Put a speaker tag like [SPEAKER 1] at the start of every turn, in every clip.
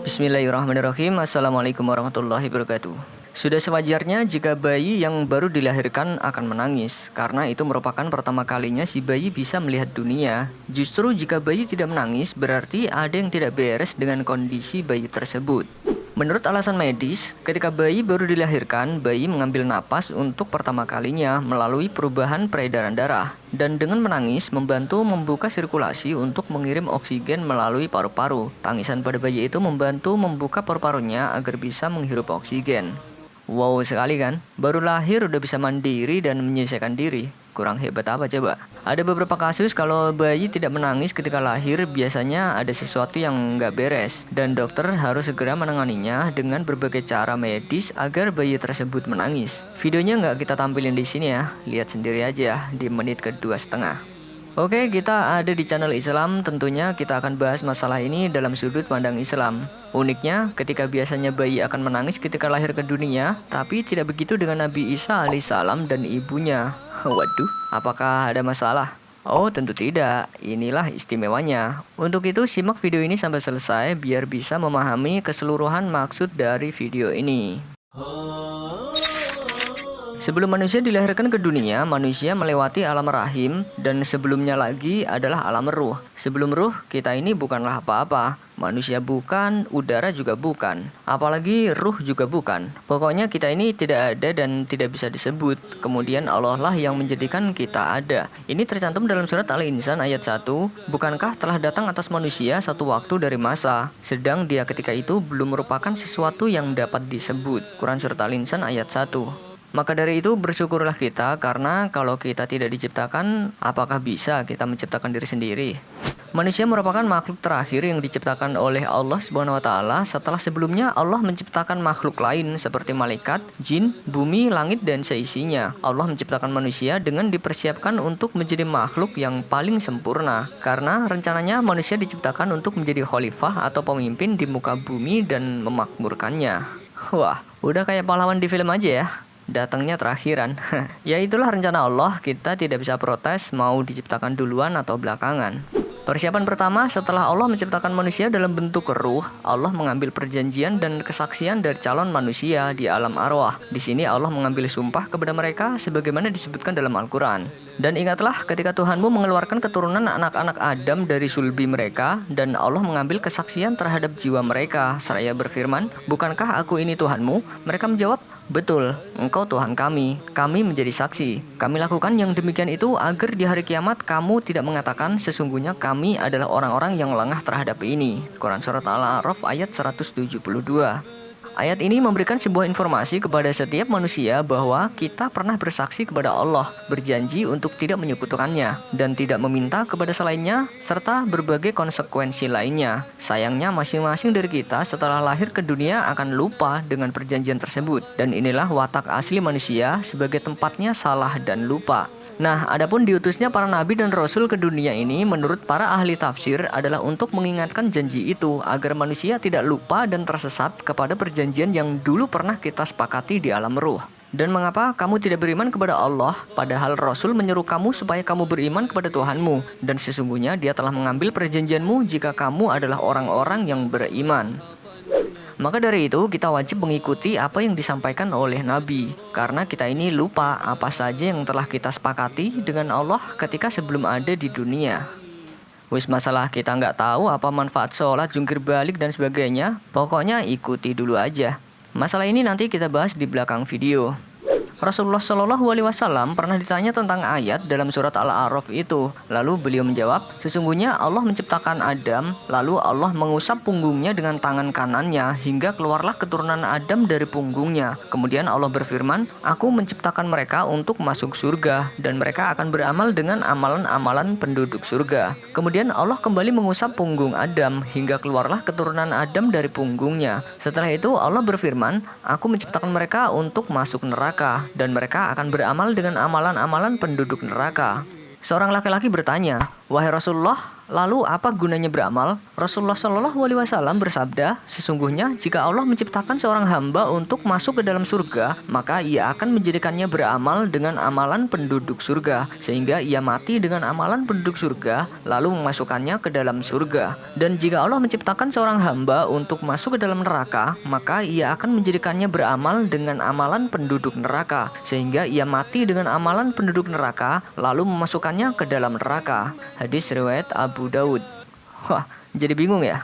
[SPEAKER 1] Bismillahirrahmanirrahim. Assalamualaikum warahmatullahi wabarakatuh. Sudah sewajarnya jika bayi yang baru dilahirkan akan menangis, karena itu merupakan pertama kalinya si bayi bisa melihat dunia. Justru jika bayi tidak menangis, berarti ada yang tidak beres dengan kondisi bayi tersebut. Menurut alasan medis, ketika bayi baru dilahirkan, bayi mengambil napas untuk pertama kalinya melalui perubahan peredaran darah. Dan dengan menangis, membantu membuka sirkulasi untuk mengirim oksigen melalui paru-paru. Tangisan pada bayi itu membantu membuka paru-parunya agar bisa menghirup oksigen. Wow sekali kan? Baru lahir udah bisa mandiri dan menyelesaikan diri. Kurang hebat apa coba? Ada beberapa kasus kalau bayi tidak menangis ketika lahir, biasanya ada sesuatu yang nggak beres, dan dokter harus segera menanganinya dengan berbagai cara medis agar bayi tersebut menangis. Videonya nggak kita tampilin di sini ya, lihat sendiri aja di menit ke-2,5. Oke, kita ada di channel Islam, tentunya kita akan bahas masalah ini dalam sudut pandang Islam. Uniknya, ketika biasanya bayi akan menangis ketika lahir ke dunia, tapi tidak begitu dengan Nabi Isa alaihissalam dan ibunya. Waduh, apakah ada masalah? Oh, tentu tidak. Inilah istimewanya. Untuk itu, simak video ini sampai selesai biar bisa memahami keseluruhan maksud dari video ini. Sebelum manusia dilahirkan ke dunia, manusia melewati alam rahim, dan sebelumnya lagi adalah alam ruh. Sebelum ruh, kita ini bukanlah apa-apa. Manusia bukan, udara juga bukan, apalagi ruh juga bukan. Pokoknya kita ini tidak ada dan tidak bisa disebut. Kemudian Allah lah yang menjadikan kita ada. Ini tercantum dalam surat Al-Insan ayat 1. Bukankah telah datang atas manusia satu waktu dari masa, sedang dia ketika itu belum merupakan sesuatu yang dapat disebut. Quran surat Al-Insan ayat 1. Maka dari itu bersyukurlah kita, karena kalau kita tidak diciptakan, apakah bisa kita menciptakan diri sendiri? Manusia merupakan makhluk terakhir yang diciptakan oleh Allah Subhanahu wa taala setelah sebelumnya Allah menciptakan makhluk lain seperti malaikat, jin, bumi, langit dan seisinya. Allah menciptakan manusia dengan dipersiapkan untuk menjadi makhluk yang paling sempurna, karena rencananya manusia diciptakan untuk menjadi khalifah atau pemimpin di muka bumi dan memakmurkannya. Wah, udah kayak pahlawan di film aja ya. Datangnya terakhiran. Ya itulah rencana Allah, kita tidak bisa protes mau diciptakan duluan atau belakangan. Persiapan pertama setelah Allah menciptakan manusia dalam bentuk ruh, Allah mengambil perjanjian dan kesaksian dari calon manusia di alam arwah. Di sini Allah mengambil sumpah kepada mereka sebagaimana disebutkan dalam Al-Quran. Dan ingatlah ketika Tuhanmu mengeluarkan keturunan anak-anak Adam dari sulbi mereka, dan Allah mengambil kesaksian terhadap jiwa mereka, seraya berfirman, "Bukankah aku ini Tuhanmu?" Mereka menjawab, "Betul, Engkau Tuhan kami menjadi saksi. Kami lakukan yang demikian itu agar di hari kiamat kamu tidak mengatakan sesungguhnya kami adalah orang-orang yang lengah terhadap ini." Quran Surat Al-A'raf ayat 172. Ayat ini memberikan sebuah informasi kepada setiap manusia bahwa kita pernah bersaksi kepada Allah, berjanji untuk tidak menyekutukannya, dan tidak meminta kepada selainnya, serta berbagai konsekuensi lainnya. Sayangnya masing-masing dari kita setelah lahir ke dunia akan lupa dengan perjanjian tersebut, dan inilah watak asli manusia sebagai tempatnya salah dan lupa. Nah, adapun diutusnya para nabi dan rasul ke dunia ini menurut para ahli tafsir adalah untuk mengingatkan janji itu agar manusia tidak lupa dan tersesat kepada perjanjian yang dulu pernah kita sepakati di alam ruh. Dan mengapa kamu tidak beriman kepada Allah, padahal Rasul menyeru kamu supaya kamu beriman kepada Tuhanmu, dan sesungguhnya Dia telah mengambil perjanjianmu jika kamu adalah orang-orang yang beriman. Maka dari itu kita wajib mengikuti apa yang disampaikan oleh Nabi, karena kita ini lupa apa saja yang telah kita sepakati dengan Allah ketika sebelum ada di dunia. Wis masalah kita nggak tahu apa manfaat sholat, jungkir balik dan sebagainya, pokoknya ikuti dulu aja. Masalah ini nanti kita bahas di belakang video. Rasulullah Shallallahu Alaihi Wasallam pernah ditanya tentang ayat dalam surat Al-A'raf itu. Lalu beliau menjawab, sesungguhnya Allah menciptakan Adam, lalu Allah mengusap punggungnya dengan tangan kanannya hingga keluarlah keturunan Adam dari punggungnya. Kemudian Allah berfirman, aku menciptakan mereka untuk masuk surga, dan mereka akan beramal dengan amalan-amalan penduduk surga. Kemudian Allah kembali mengusap punggung Adam hingga keluarlah keturunan Adam dari punggungnya. Setelah itu Allah berfirman, aku menciptakan mereka untuk masuk neraka, dan mereka akan beramal dengan amalan-amalan penduduk neraka. Seorang laki-laki bertanya, Wahai Rasulullah, lalu apa gunanya beramal? Rasulullah Shallallahu Alaihi Wasallam bersabda, sesungguhnya jika Allah menciptakan seorang hamba untuk masuk ke dalam surga, maka ia akan menjadikannya beramal dengan amalan penduduk surga, sehingga ia mati dengan amalan penduduk surga, lalu memasukkannya ke dalam surga. Dan jika Allah menciptakan seorang hamba untuk masuk ke dalam neraka, maka ia akan menjadikannya beramal dengan amalan penduduk neraka, sehingga ia mati dengan amalan penduduk neraka, lalu memasukkannya ke dalam neraka. Hadis riwayat Abu Daud. Wah, jadi bingung ya?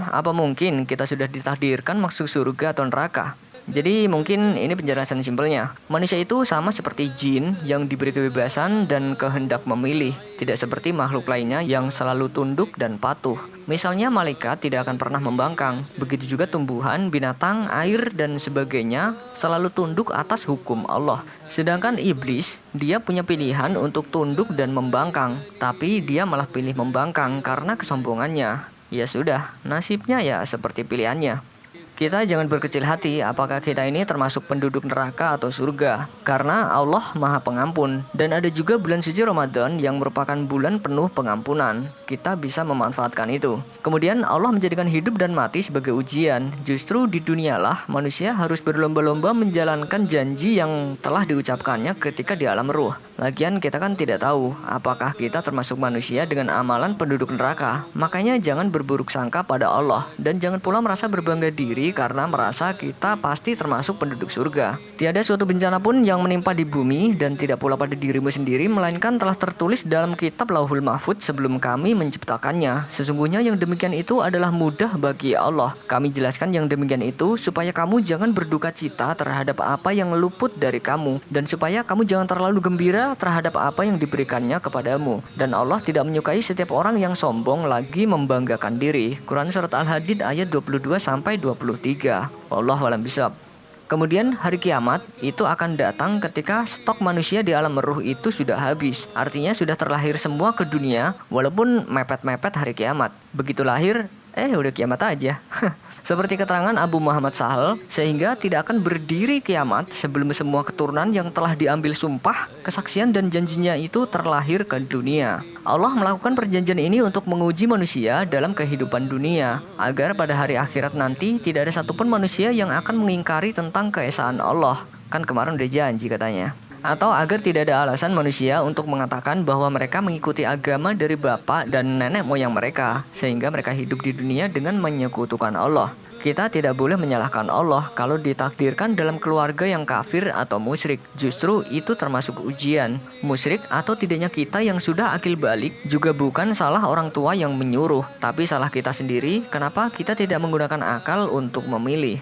[SPEAKER 1] Apa mungkin kita sudah ditakdirkan masuk surga atau neraka? Jadi mungkin ini penjelasan simpelnya. Manusia itu sama seperti jin yang diberi kebebasan dan kehendak memilih, tidak seperti makhluk lainnya yang selalu tunduk dan patuh. Misalnya malaikat tidak akan pernah membangkang. Begitu juga tumbuhan, binatang, air, dan sebagainya selalu tunduk atas hukum Allah. Sedangkan iblis, dia punya pilihan untuk tunduk dan membangkang, tapi dia malah pilih membangkang karena kesombongannya. Ya sudah, nasibnya ya seperti pilihannya. Kita jangan berkecil hati apakah kita ini termasuk penduduk neraka atau surga, karena Allah Maha Pengampun. Dan ada juga bulan suci Ramadan yang merupakan bulan penuh pengampunan. Kita bisa memanfaatkan itu. Kemudian Allah menjadikan hidup dan mati sebagai ujian. Justru di dunialah manusia harus berlomba-lomba menjalankan janji yang telah diucapkannya ketika di alam ruh. Lagian kita kan tidak tahu apakah kita termasuk manusia dengan amalan penduduk neraka. Makanya jangan berburuk sangka pada Allah, dan jangan pula merasa berbangga diri karena merasa kita pasti termasuk penduduk surga. Tiada suatu bencana pun yang menimpa di bumi dan tidak pula pada dirimu sendiri, melainkan telah tertulis dalam kitab Lauhul Mahfudz sebelum kami menciptakannya. Sesungguhnya yang demikian itu adalah mudah bagi Allah. Kami jelaskan yang demikian itu supaya kamu jangan berduka cita terhadap apa yang luput dari kamu, dan supaya kamu jangan terlalu gembira terhadap apa yang diberikannya kepadamu. Dan Allah tidak menyukai setiap orang yang sombong lagi membanggakan diri. Quran Surat Al-Hadid ayat 22-23. Wallahu a'lam bishawab. Kemudian hari kiamat itu akan datang ketika stok manusia di alam ruh itu sudah habis. Artinya sudah terlahir semua ke dunia, walaupun mepet-mepet hari kiamat. Begitu lahir, udah kiamat aja. Seperti keterangan Abu Muhammad Sahal, sehingga tidak akan berdiri kiamat sebelum semua keturunan yang telah diambil sumpah, kesaksian dan janjinya itu terlahir ke dunia. Allah melakukan perjanjian ini untuk menguji manusia dalam kehidupan dunia, agar pada hari akhirat nanti tidak ada satupun manusia yang akan mengingkari tentang keesaan Allah. Kan kemarin udah janji katanya. Atau agar tidak ada alasan manusia untuk mengatakan bahwa mereka mengikuti agama dari bapak dan nenek moyang mereka, sehingga mereka hidup di dunia dengan menyekutukan Allah. Kita tidak boleh menyalahkan Allah kalau ditakdirkan dalam keluarga yang kafir atau musyrik. Justru itu termasuk ujian. Musyrik atau tidaknya kita yang sudah akil balik juga bukan salah orang tua yang menyuruh, tapi salah kita sendiri. Kenapa kita tidak menggunakan akal untuk memilih?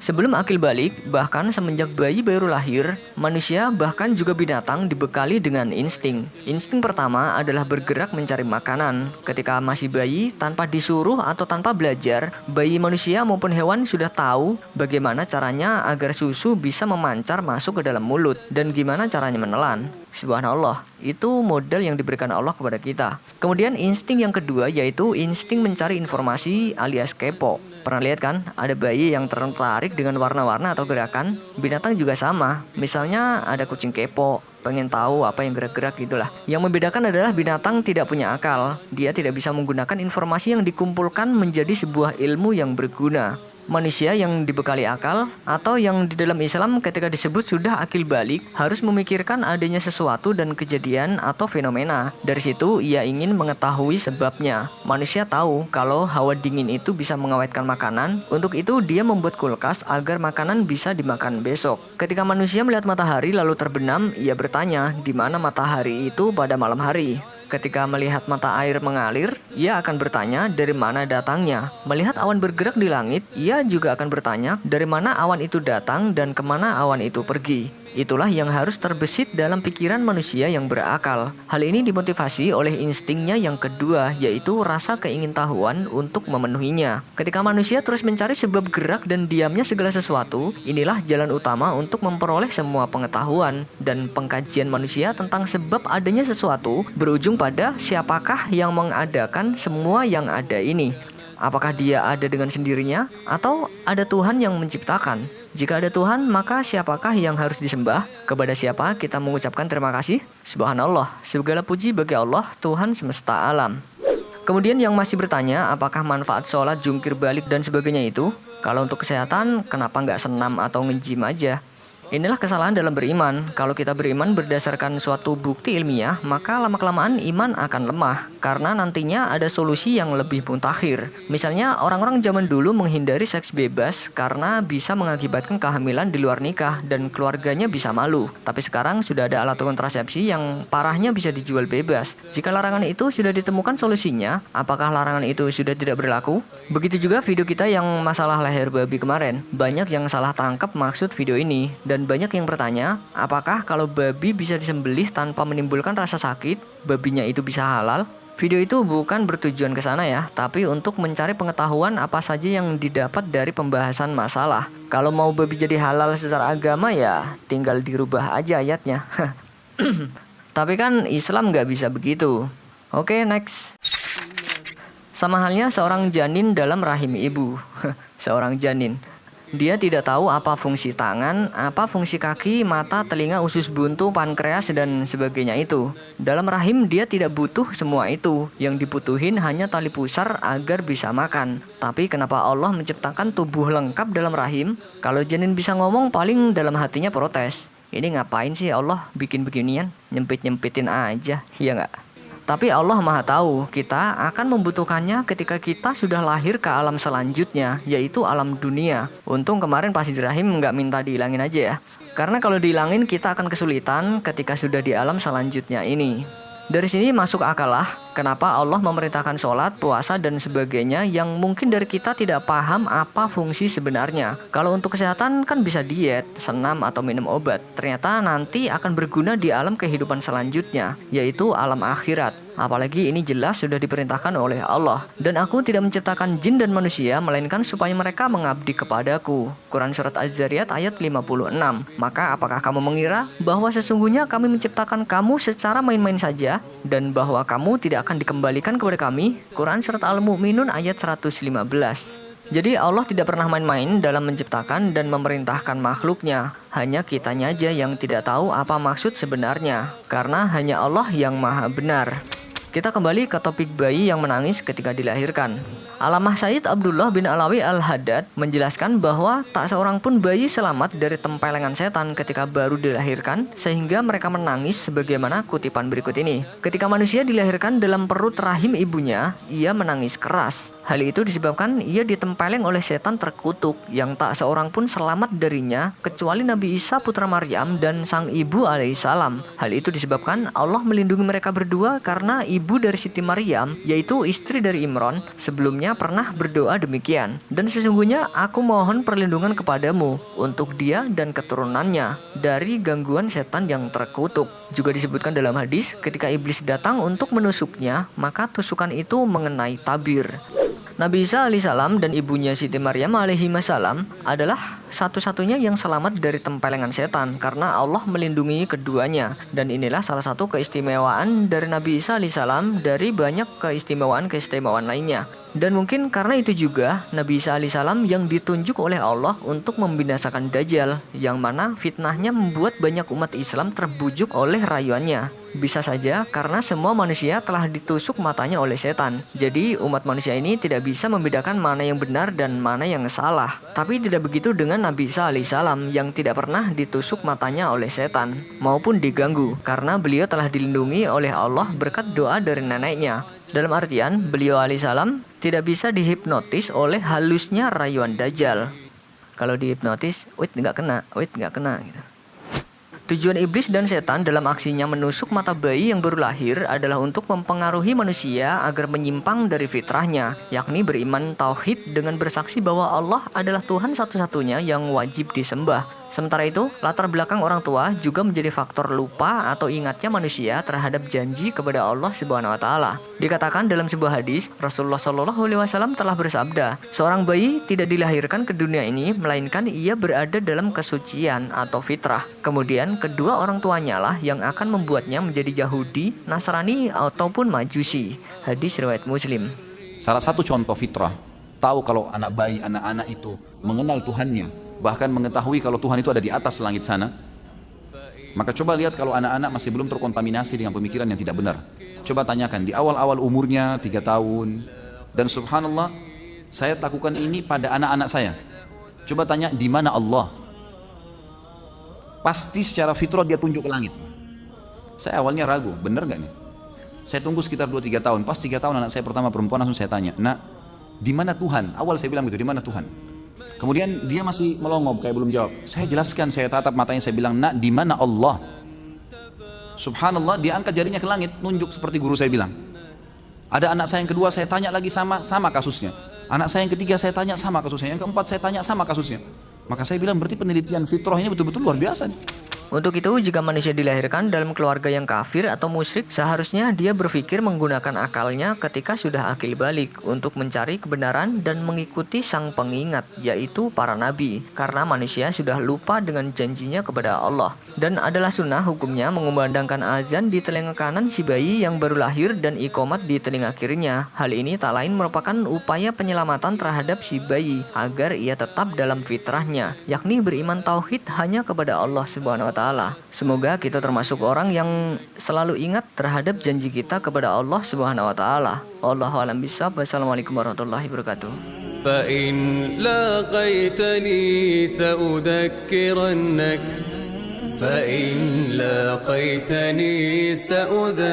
[SPEAKER 1] Sebelum akil balik, bahkan semenjak bayi baru lahir, manusia bahkan juga binatang dibekali dengan insting. Insting pertama adalah bergerak mencari makanan. Ketika masih bayi, tanpa disuruh atau tanpa belajar, bayi manusia maupun hewan sudah tahu bagaimana caranya agar susu bisa memancar masuk ke dalam mulut dan gimana caranya menelan. Subhanallah, itu modal yang diberikan Allah kepada kita. Kemudian insting yang kedua yaitu insting mencari informasi alias kepo. Pernah lihat kan, ada bayi yang tertarik dengan warna-warna atau gerakan? Binatang juga sama. Misalnya ada kucing kepo, pengen tahu apa yang gerak-gerak gitulah. Yang membedakan adalah binatang tidak punya akal. Dia tidak bisa menggunakan informasi yang dikumpulkan menjadi sebuah ilmu yang berguna. Manusia yang dibekali akal atau yang di dalam Islam ketika disebut sudah akil balik harus memikirkan adanya sesuatu dan kejadian atau fenomena. Dari situ ia ingin mengetahui sebabnya. Manusia tahu kalau hawa dingin itu bisa mengawetkan makanan. Untuk itu dia membuat kulkas agar makanan bisa dimakan besok. Ketika manusia melihat matahari lalu terbenam, ia bertanya di mana matahari itu pada malam hari. Ketika melihat mata air mengalir, ia akan bertanya dari mana datangnya. Melihat awan bergerak di langit, ia juga akan bertanya dari mana awan itu datang dan kemana awan itu pergi. Itulah yang harus terbesit dalam pikiran manusia yang berakal. Hal ini dimotivasi oleh instingnya yang kedua, yaitu rasa keingintahuan untuk memenuhinya. Ketika manusia terus mencari sebab gerak dan diamnya segala sesuatu, inilah jalan utama untuk memperoleh semua pengetahuan. Dan pengkajian manusia tentang sebab adanya sesuatu berujung pada siapakah yang mengadakan semua yang ada ini. Apakah dia ada dengan sendirinya atau ada Tuhan yang menciptakan? Jika ada Tuhan, maka siapakah yang harus disembah? Kepada siapa kita mengucapkan terima kasih? Subhanallah, segala puji bagi Allah, Tuhan semesta alam. Kemudian yang masih bertanya, apakah manfaat sholat, jungkir balik, dan sebagainya itu? Kalau untuk kesehatan, kenapa nggak senam atau nge-gym aja? Inilah kesalahan dalam beriman. Kalau kita beriman berdasarkan suatu bukti ilmiah, maka lama-kelamaan iman akan lemah. Karena nantinya ada solusi yang lebih mutakhir. Misalnya, orang-orang zaman dulu menghindari seks bebas karena bisa mengakibatkan kehamilan di luar nikah dan keluarganya bisa malu. Tapi sekarang sudah ada alat kontrasepsi yang parahnya bisa dijual bebas. Jika larangan itu sudah ditemukan solusinya, apakah larangan itu sudah tidak berlaku? Begitu juga video kita yang masalah leher babi kemarin. Banyak yang salah tangkap maksud video ini. Dan banyak yang bertanya, apakah kalau babi bisa disembelih tanpa menimbulkan rasa sakit, babinya itu bisa halal? Video itu bukan bertujuan ke sana ya, tapi untuk mencari pengetahuan apa saja yang didapat dari pembahasan masalah. Kalau mau babi jadi halal secara agama ya, tinggal dirubah aja ayatnya. Tapi kan Islam nggak bisa begitu. Oke, next. Sama halnya seorang janin dalam rahim ibu. Seorang janin. Dia tidak tahu apa fungsi tangan, apa fungsi kaki, mata, telinga, usus buntu, pankreas, dan sebagainya itu. Dalam rahim dia tidak butuh semua itu. Yang dibutuhin hanya tali pusar agar bisa makan. Tapi kenapa Allah menciptakan tubuh lengkap dalam rahim? Kalau janin bisa ngomong, paling dalam hatinya protes. Ini ngapain sih Allah bikin beginian? Nyempit-nyempitin aja, iya nggak? Tapi Allah Maha tahu kita akan membutuhkannya ketika kita sudah lahir ke alam selanjutnya, yaitu alam dunia. Untung kemarin pas di rahim nggak minta dihilangin aja ya. Karena kalau dihilangin kita akan kesulitan ketika sudah di alam selanjutnya ini. Dari sini masuk akal lah kenapa Allah memerintahkan sholat, puasa, dan sebagainya yang mungkin dari kita tidak paham apa fungsi sebenarnya. Kalau untuk kesehatan kan bisa diet, senam, atau minum obat. Ternyata nanti akan berguna di alam kehidupan selanjutnya, yaitu alam akhirat. Apalagi ini jelas sudah diperintahkan oleh Allah. Dan aku tidak menciptakan jin dan manusia, melainkan supaya mereka mengabdi kepadaku. Quran Surat Az-Zariyat ayat 56. Maka apakah kamu mengira bahwa sesungguhnya kami menciptakan kamu secara main-main saja, dan bahwa kamu tidak akan dikembalikan kepada kami? Quran Surat Al-Mu'minun ayat 115. Jadi Allah tidak pernah main-main dalam menciptakan dan memerintahkan makhluknya. Hanya kitanya aja yang tidak tahu apa maksud sebenarnya. Karena hanya Allah yang maha benar. Kita kembali ke topik bayi yang menangis ketika dilahirkan. Alamah Sayyid Abdullah bin Alawi Al-Haddad menjelaskan bahwa tak seorang pun bayi selamat dari tempelengan setan ketika baru dilahirkan, sehingga mereka menangis sebagaimana kutipan berikut ini. Ketika manusia dilahirkan dalam perut rahim ibunya, ia menangis keras. Hal itu disebabkan ia ditempeleng oleh setan terkutuk yang tak seorang pun selamat darinya kecuali Nabi Isa putra Maryam dan sang ibu alaihissalam. Hal itu disebabkan Allah melindungi mereka berdua karena ibu dari Siti Maryam, yaitu istri dari Imran, sebelumnya pernah berdoa demikian. Dan sesungguhnya aku mohon perlindungan kepadamu untuk dia dan keturunannya dari gangguan setan yang terkutuk. Juga disebutkan dalam hadis ketika iblis datang untuk menusuknya, maka tusukan itu mengenai tabir. Nabi Isa alaihissalam dan ibunya Siti Maryam alaihissalam adalah satu-satunya yang selamat dari tempelengan setan karena Allah melindungi keduanya. Dan inilah salah satu keistimewaan dari Nabi Isa alaihissalam dari banyak keistimewaan lainnya. Dan mungkin karena itu juga Nabi Isa alaihissalam yang ditunjuk oleh Allah untuk membinasakan Dajjal, yang mana fitnahnya membuat banyak umat Islam terbujuk oleh rayuannya. Bisa saja karena semua manusia telah ditusuk matanya oleh setan. Jadi umat manusia ini tidak bisa membedakan mana yang benar dan mana yang salah. Tapi tidak begitu dengan Nabi Isa alaihissalam yang tidak pernah ditusuk matanya oleh setan maupun diganggu, karena beliau telah dilindungi oleh Allah berkat doa dari neneknya. Dalam artian, beliau alaihissalam tidak bisa dihipnotis oleh halusnya rayuan Dajjal. Kalau dihipnotis, nggak kena gitu. Tujuan iblis dan setan dalam aksinya menusuk mata bayi yang baru lahir adalah untuk mempengaruhi manusia agar menyimpang dari fitrahnya, yakni beriman tauhid dengan bersaksi bahwa Allah adalah Tuhan satu-satunya yang wajib disembah. Sementara itu, latar belakang orang tua juga menjadi faktor lupa atau ingatnya manusia terhadap janji kepada Allah Subhanahu wa taala. Dikatakan dalam sebuah hadis, Rasulullah SAW telah bersabda, seorang bayi tidak dilahirkan ke dunia ini melainkan ia berada dalam kesucian atau fitrah. Kemudian kedua orang tuanya lah yang akan membuatnya menjadi Yahudi, Nasrani ataupun Majusi. Hadis riwayat Muslim.
[SPEAKER 2] Salah satu contoh fitrah, tahu kalau anak bayi, anak-anak itu mengenal Tuhannya, bahkan mengetahui kalau Tuhan itu ada di atas langit sana. Maka coba lihat kalau anak-anak masih belum terkontaminasi dengan pemikiran yang tidak benar. Coba tanyakan di awal-awal umurnya 3 tahun. Dan subhanallah, saya lakukan ini pada anak-anak saya. Coba tanya di mana Allah. Pasti secara fitrah dia tunjuk ke langit. Saya awalnya ragu, benar gak nih? Saya tunggu sekitar 2-3 tahun. Pas 3 tahun anak saya pertama perempuan, langsung saya tanya, nak, di mana Tuhan? Awal saya bilang gitu, di mana Tuhan? Kemudian dia masih melongo, kayak belum jawab. Saya jelaskan, saya tatap matanya, saya bilang, nak, di mana Allah? Subhanallah, dia angkat jarinya ke langit, nunjuk seperti guru saya bilang. Ada anak saya yang kedua, saya tanya lagi sama kasusnya. Anak saya yang ketiga, saya tanya sama kasusnya. Yang keempat, saya tanya sama kasusnya. Maka saya bilang, berarti penelitian fitrah ini betul-betul luar biasa nih.
[SPEAKER 1] Untuk itu, jika manusia dilahirkan dalam keluarga yang kafir atau musyrik, seharusnya dia berpikir menggunakan akalnya ketika sudah akil balik untuk mencari kebenaran dan mengikuti sang pengingat, yaitu para nabi, karena manusia sudah lupa dengan janjinya kepada Allah. Dan adalah sunnah hukumnya mengumandangkan azan di telinga kanan si bayi yang baru lahir dan iqomat di telinga kirinya. Hal ini tak lain merupakan upaya penyelamatan terhadap si bayi agar ia tetap dalam fitrahnya, yakni beriman tauhid hanya kepada Allah Subhanahu wa Ta'ala. Semoga kita termasuk orang yang selalu ingat terhadap janji kita kepada Allah Subhanahu wa Ta'ala. Wallahu a'lam bishawab. Wassalamualaikum warahmatullahi wabarakatuh.
[SPEAKER 3] فإن لاقيتني سأذكرنك فإن لاقيتني سأذكرنك